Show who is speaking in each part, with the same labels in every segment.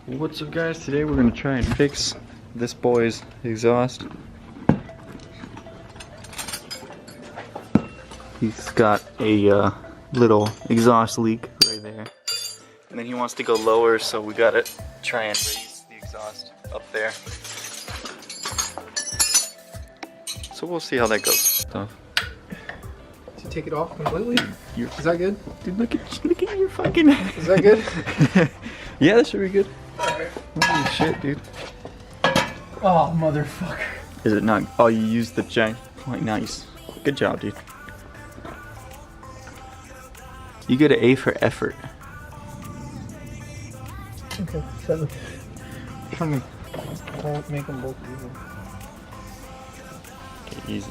Speaker 1: What's up guys, today we're going to try and fix this boy's exhaust. He's got a little exhaust leak right there. And then he wants to go lower, so we got to try and raise the exhaust up there. So we'll see how that goes. Stuff.
Speaker 2: To take it off completely? Is that good?
Speaker 1: Dude, look at your fucking...
Speaker 2: Is that good?
Speaker 1: Yeah, that should be good.
Speaker 2: Alright.
Speaker 1: Holy shit, dude.
Speaker 2: Oh, motherfucker.
Speaker 1: Is it not? Oh, you used the giant. Quite nice. Good job, dude. You get an A for effort.
Speaker 2: Okay, 7. Trying to make them both even.
Speaker 1: Okay, easy.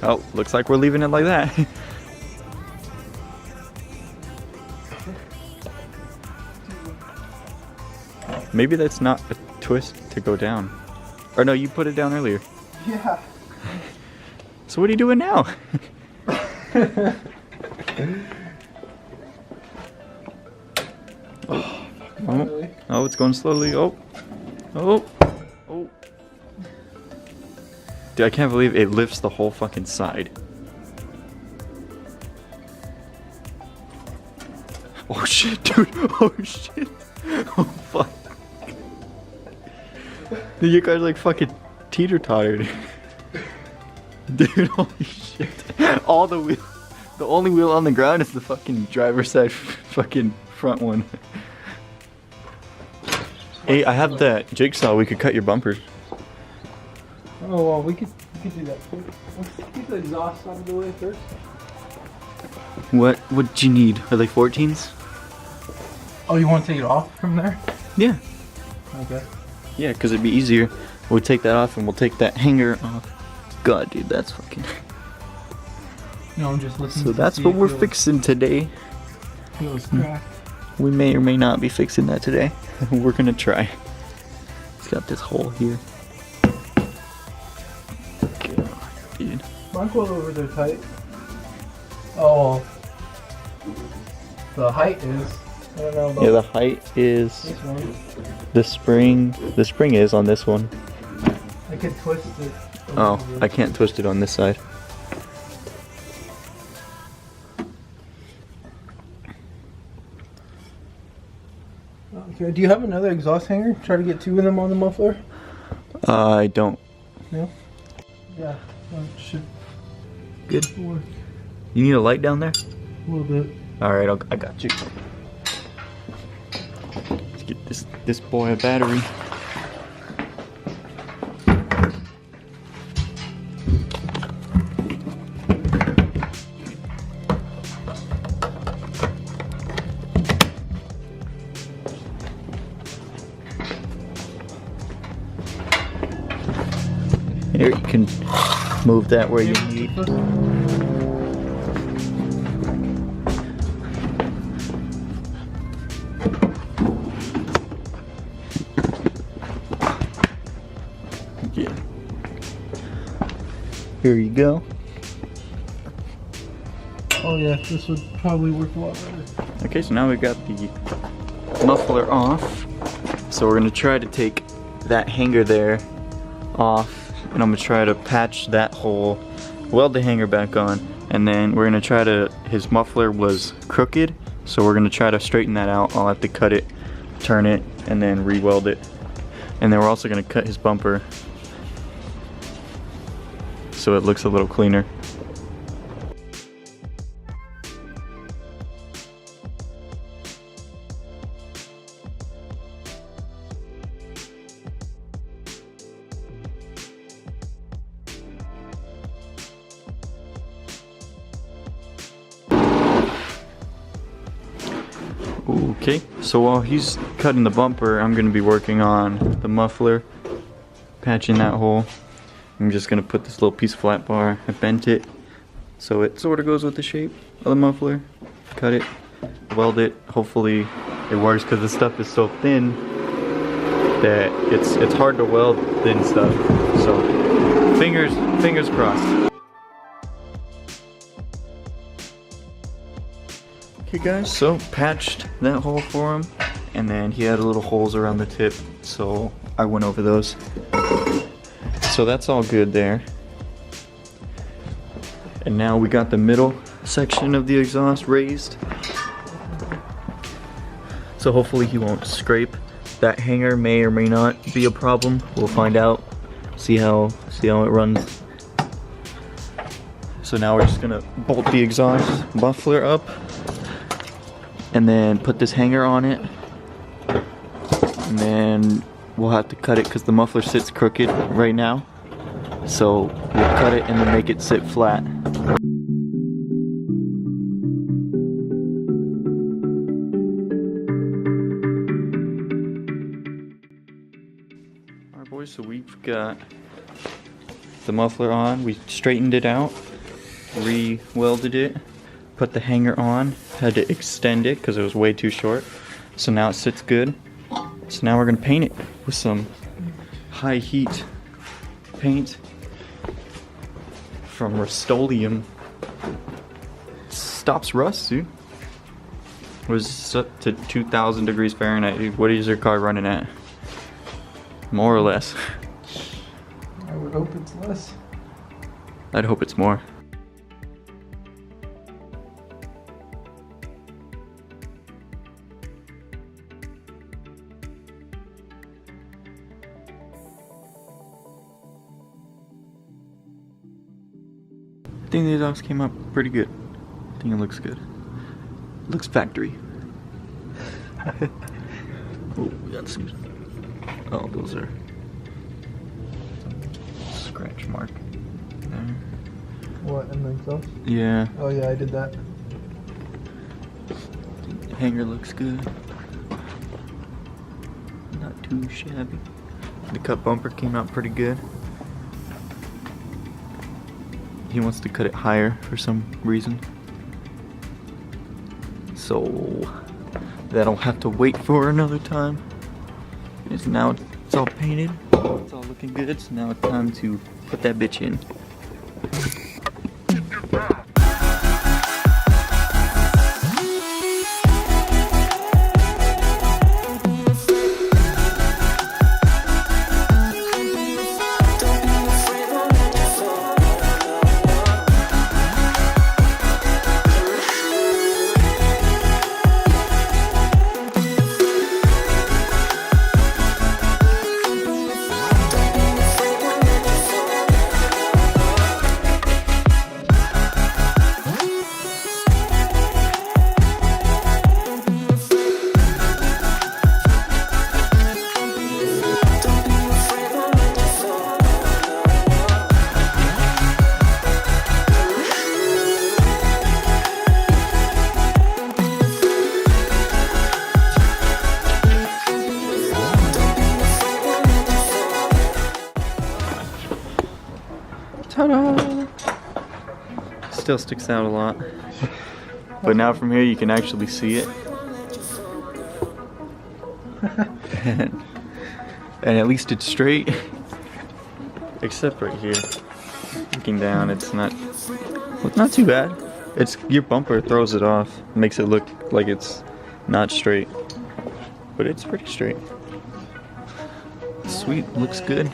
Speaker 1: Oh, looks like we're leaving it like that. Maybe that's not a twist to go down. Or no, you put it down earlier.
Speaker 2: Yeah.
Speaker 1: So what are you doing now? Oh, oh, it's going slowly. Oh, oh, oh. Dude, I can't believe it lifts the whole fucking side. Oh shit, dude. Oh shit. Oh fuck. Dude, you guys like fucking teeter-tottered. Dude, holy shit. All the wheel. The only wheel on the ground is the fucking driver's side fucking front one. Hey, I have that jigsaw. We could cut your bumpers.
Speaker 2: Oh, well, we could do that. Let's get the exhaust out of the way first.
Speaker 1: What do you need? Are they 14s?
Speaker 2: Oh, you want to take it off from there?
Speaker 1: Yeah.
Speaker 2: Okay.
Speaker 1: Yeah, because it'd be easier. We'll take that off and we'll take that hanger off. God, dude, that's fucking...
Speaker 2: No, I'm just listening.
Speaker 1: So that's what we're fixing today.
Speaker 2: Feels cracked.
Speaker 1: We may or may not be fixing that today. We're gonna try. It's got this hole here. God, dude.
Speaker 2: My coil over there tight. Oh, the height is. I don't know about
Speaker 1: Yeah, the height is
Speaker 2: this one.
Speaker 1: the spring. The spring is on this one.
Speaker 2: I could twist it.
Speaker 1: Oh, I can't twist it on this side.
Speaker 2: Okay. Do you have another exhaust hanger? Try to get 2 of them on the muffler.
Speaker 1: I don't.
Speaker 2: No. Yeah. That should
Speaker 1: Good.
Speaker 2: work
Speaker 1: You need a light down there?
Speaker 2: a little bit.
Speaker 1: All right, I got you. Let's get this boy a battery. Here, you can move that where you need. Yeah. Here you go.
Speaker 2: Oh yeah, this would probably work a lot better.
Speaker 1: Okay, so now we've got the muffler off. So we're gonna try to take that hanger there off, and I'm gonna try to patch that hole, weld the hanger back on, and then we're gonna try to, his muffler was crooked, so we're gonna try to straighten that out. I'll have to cut it, turn it, and then re-weld it. And then we're also gonna cut his bumper so it looks a little cleaner. Okay, so while he's cutting the bumper, I'm going to be working on the muffler, patching that hole. I'm just going to put this little piece of flat bar, I bent it so it sort of goes with the shape of the muffler, cut it, weld it, hopefully it works because this stuff is so thin that it's hard to weld thin stuff, so fingers Fingers crossed. Okay guys, so patched that hole for him, and then he had little holes around the tip, so I went over those. So that's all good there. And now we got the middle section of the exhaust raised. So hopefully he won't scrape. That hanger may or may not be a problem. We'll find out. See how it runs. So now we're just gonna bolt the exhaust muffler up and then put this hanger on it. And then we'll have to cut it because the muffler sits crooked right now. So we'll cut it and then make it sit flat. Alright boys, so we've got the muffler on. We straightened it out, re-welded it, put the hanger on, had to extend it because it was way too short. So now it sits good. So now we're gonna paint it with some high heat paint from Rust-Oleum. Stops rust, dude. It was up to 2,000 degrees Fahrenheit, dude. What is your car running at? More or less.
Speaker 2: I would hope it's less.
Speaker 1: I'd hope it's more. I think the exhaust came up pretty good. I think it looks good. Looks factory. Oh, we got some. Oh, those are scratch mark there.
Speaker 2: What, in the exhaust?
Speaker 1: Yeah.
Speaker 2: Oh yeah, I did that.
Speaker 1: The hanger looks good. Not too shabby. The cut bumper came out pretty good. He wants to cut it higher for some reason. So that'll have to wait for another time. Because now it's all painted. It's all looking good. So now it's time to put that bitch in. Ta-da! Still sticks out a lot. But now from here you can actually see it. and at least it's straight. Except right here. Looking down, it's not too bad. It's your bumper throws it off. Makes it look like it's not straight. But it's pretty straight. Sweet, looks good.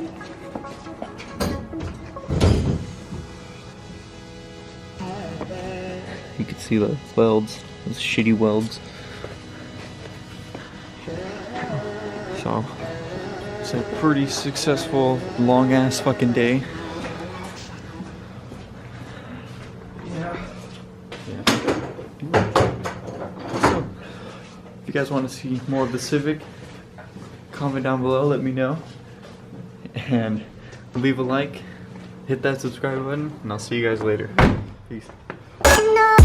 Speaker 1: You can see the welds, those shitty welds. So, it's a pretty successful, long ass fucking day. So, if you guys want to see more of the Civic, comment down below, let me know. And leave a like, hit that subscribe button, and I'll see you guys later. Peace.
Speaker 3: No,